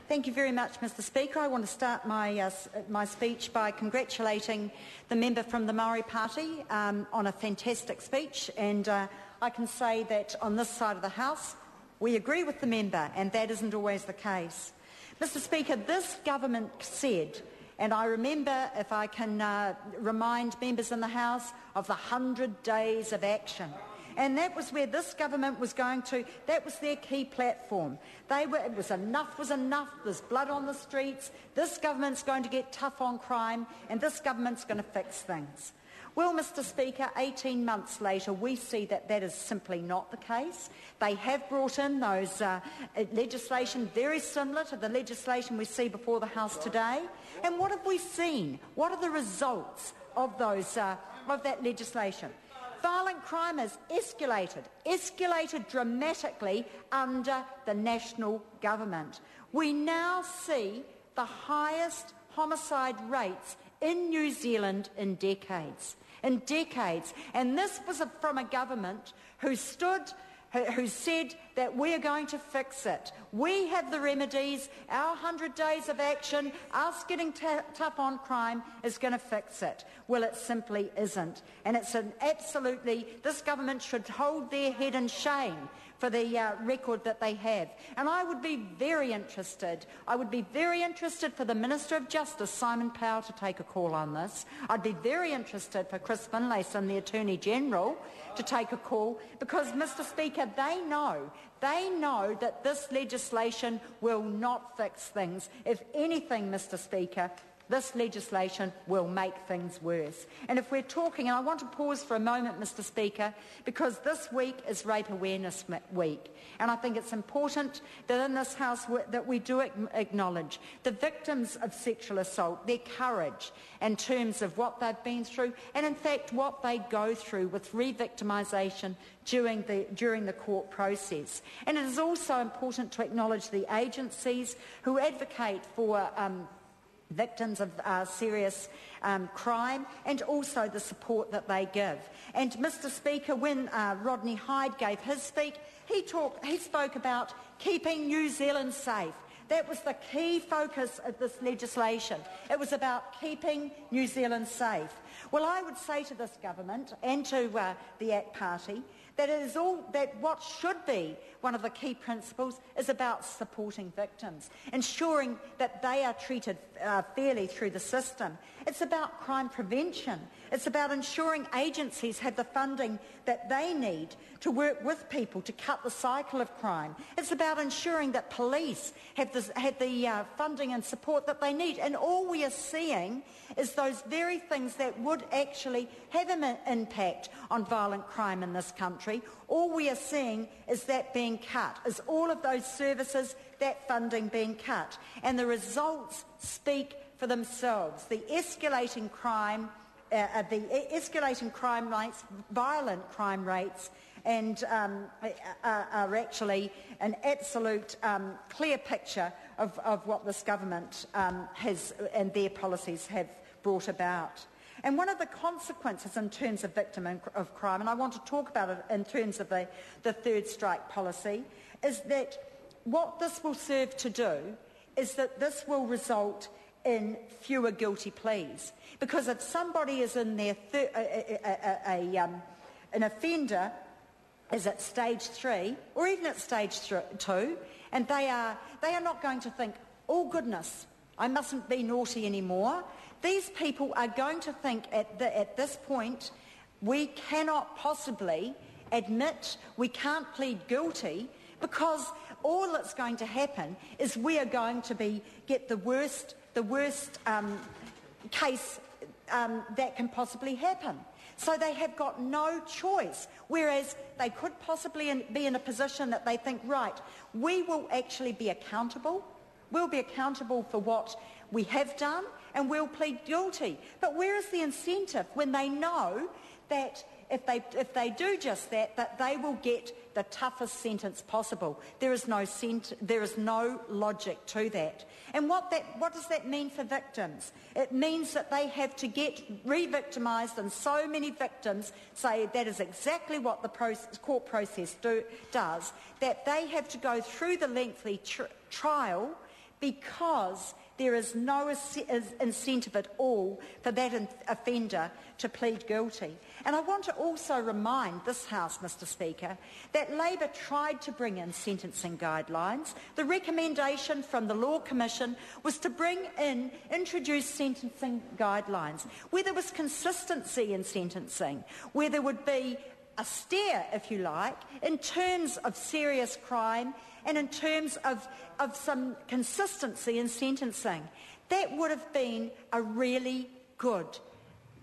Thank you very much, Mr Speaker. I want to start my speech by congratulating the member from the Maori Party on a fantastic speech, and I can say that on this side of the House we agree with the member, and that isn't always the case. Mr Speaker, this government said, and I remember, if I can remind members in the House, of the 100 days of action. And that was where this government was going to, that was their key platform. It was enough, there's blood on the streets, this government's going to get tough on crime, and this government's going to fix things. Well, Mr Speaker, 18 months later, we see that that is simply not the case. They have brought in those legislation very similar to the legislation we see before the House today. And what have we seen? What are the results of that legislation? Violent crime has escalated dramatically under the national government. We now see the highest homicide rates in New Zealand in decades. And this was from a government who said that we're going to fix it. We have the remedies, our 100 days of action, us getting tough on crime is going to fix it. Well, it simply isn't. And it's this government should hold their head in shame for the record that they have. And I would be very interested for the Minister of Justice, Simon Powell, to take a call on this. I'd be very interested for Chris Finlayson, the Attorney General, to take a call, because, Mr Speaker, they know that this legislation will not fix things. If anything, Mr Speaker, this legislation will make things worse. And if we're talking, and I want to pause for a moment, Mr Speaker, because this week is Rape Awareness Week, and I think it's important that in this House that we do acknowledge the victims of sexual assault, their courage in terms of what they've been through, and in fact what they go through with re-victimisation during the court process. And it is also important to acknowledge the agencies who advocate for victims of serious crime, and also the support that they give. And Mr Speaker, when Rodney Hyde gave his speech, he spoke about keeping New Zealand safe. That was the key focus of this legislation. It was about keeping New Zealand safe. Well, I would say to this government and to the ACT Party that what should be one of the key principles is about supporting victims, ensuring that they are treated fairly through the system. It's about crime prevention. It's about ensuring agencies have the funding that they need to work with people to cut the cycle of crime. It's about ensuring that police have the funding and support that they need. And all we are seeing is those very things that would actually have an impact on violent crime in this country. All we are seeing is that being cut, is all of those services, that funding being cut. And the results speak for themselves. The escalating crime rates, violent crime rates, and are actually an absolute clear picture of what this government has and their policies have brought about. And one of the consequences in terms of victim of crime, and I want to talk about it in terms of the third strike policy, is that what this will serve to do is that this will result in fewer guilty pleas. Because if somebody is in their an offender is at stage 3 or even at stage 2, and they are not going to think, oh goodness, I mustn't be naughty anymore. These people are going to think at this point, we cannot possibly admit, we can't plead guilty, because all that's going to happen is we are going to get the worst case that can possibly happen. So they have got no choice, whereas they could possibly be in a position that they think, right, we will actually be accountable. We'll be accountable for what we have done, and we'll plead guilty. But where is the incentive when they know that if they do just that they will get the toughest sentence possible? There is no logic to that. And what does that mean for victims? It means that they have to get re-victimised, and so many victims say that is exactly what the court process does, that they have to go through the lengthy trial because there is no incentive at all for that offender to plead guilty. And I want to also remind this House, Mr Speaker, that Labor tried to bring in sentencing guidelines. The recommendation from the Law Commission was to introduce sentencing guidelines, where there was consistency in sentencing, where there would be a steer, if you like, in terms of serious crime and in terms of some consistency in sentencing. That would have been a really good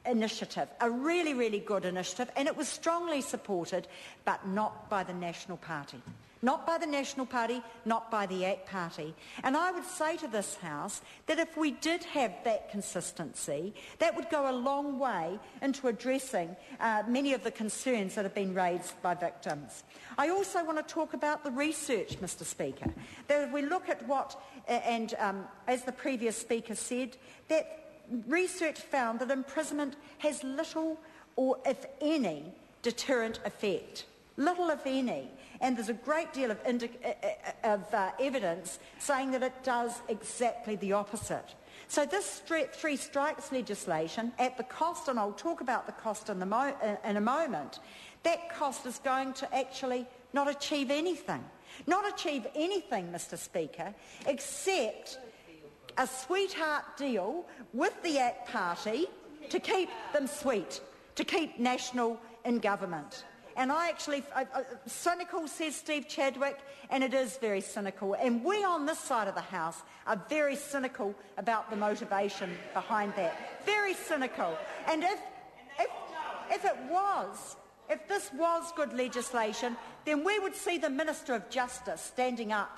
initiative, a really, really good initiative, and it was strongly supported, but not by the National Party. Not by the National Party, not by the ACT Party. And I would say to this House that if we did have that consistency, that would go a long way into addressing many of the concerns that have been raised by victims. I also want to talk about the research, Mr Speaker. That if we look at what, as the previous speaker said, that research found that imprisonment has little or, if any, deterrent effect. Little, if any. And there's a great deal of evidence saying that it does exactly the opposite. So this three strikes legislation, at the cost, and I'll talk about the cost in a moment, that cost is going to actually not achieve anything. Not achieve anything, Mr Speaker, except a sweetheart deal with the ACT Party to keep them sweet, to keep National in government. And cynical, says Steve Chadwick, and it is very cynical. And we on this side of the House are very cynical about the motivation behind that. Very cynical. And if this was good legislation, then we would see the Minister of Justice standing up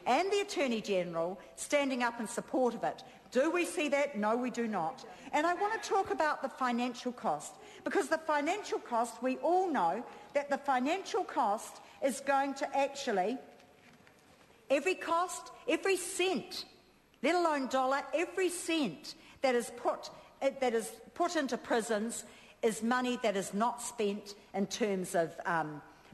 and the Attorney-General standing up in support of it. Do we see that? No, we do not. And I want to talk about the financial cost, because the financial cost, we all know that the financial cost is going to actually, every cost, every cent, let alone dollar, every cent that is put into prisons is money that is not spent in terms of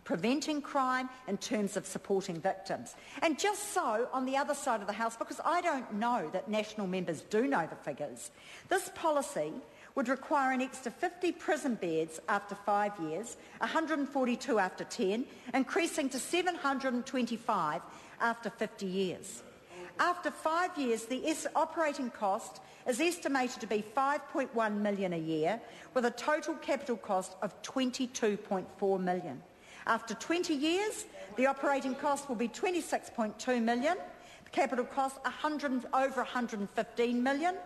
preventing crime, in terms of supporting victims. And just so, on the other side of the House, because I don't know that national members do know the figures, this policy would require an extra 50 prison beds after 5 years, 142 after 10, increasing to 725 after 50 years. After 5 years, the operating cost is estimated to be $5.1 million a year, with a total capital cost of $22.4 million. After 20 years, the operating cost will be $26.2 million, the capital cost over $115 million,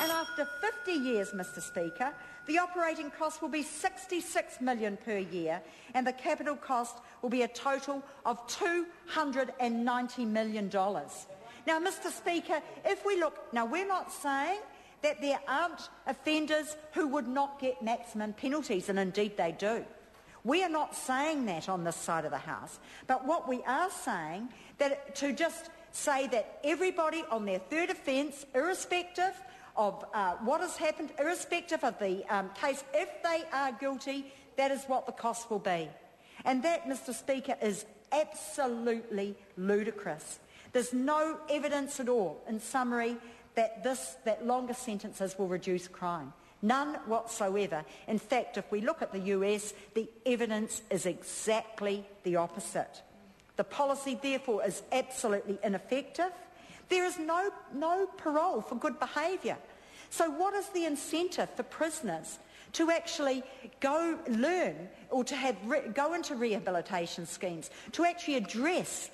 and after 50 years, Mr Speaker, the operating cost will be $66 million per year, and the capital cost will be a total of $290 million. Now, Mr Speaker, if we look, now we're not saying that there aren't offenders who would not get maximum penalties, and indeed they do. We are not saying that on this side of the House, but what we are saying, that to just say that everybody on their third offence, irrespective of what has happened, irrespective of the case, if they are guilty, that is what the cost will be. And that, Mr Speaker, is absolutely ludicrous. There's no evidence at all, in summary, that longer sentences will reduce crime. None whatsoever. In fact, if we look at the US, the evidence is exactly the opposite. The policy, therefore, is absolutely ineffective. There is no parole for good behaviour. So what is the incentive for prisoners to actually go learn or to go into rehabilitation schemes, to actually address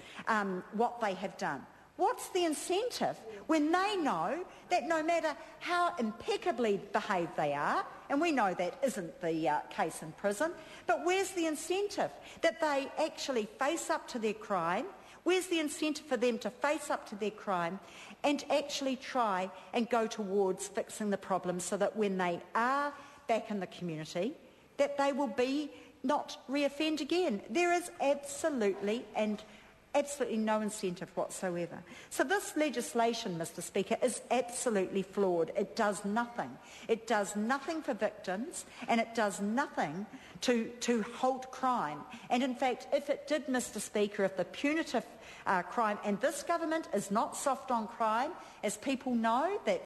what they have done? What's the incentive when they know that no matter how impeccably behaved they are, and we know that isn't the case in prison, but where's the incentive that they actually face up to their crime? Where's the incentive for them to face up to their crime and actually try and go towards fixing the problem so that when they are back in the community, that they will not reoffend again? There is absolutely and absolutely no incentive whatsoever. So this legislation, Mr Speaker, is absolutely flawed. It does nothing. It does nothing for victims, and it does nothing to halt crime. And in fact, if it did, Mr Speaker, if the punitive crime, and this government is not soft on crime, as people know, that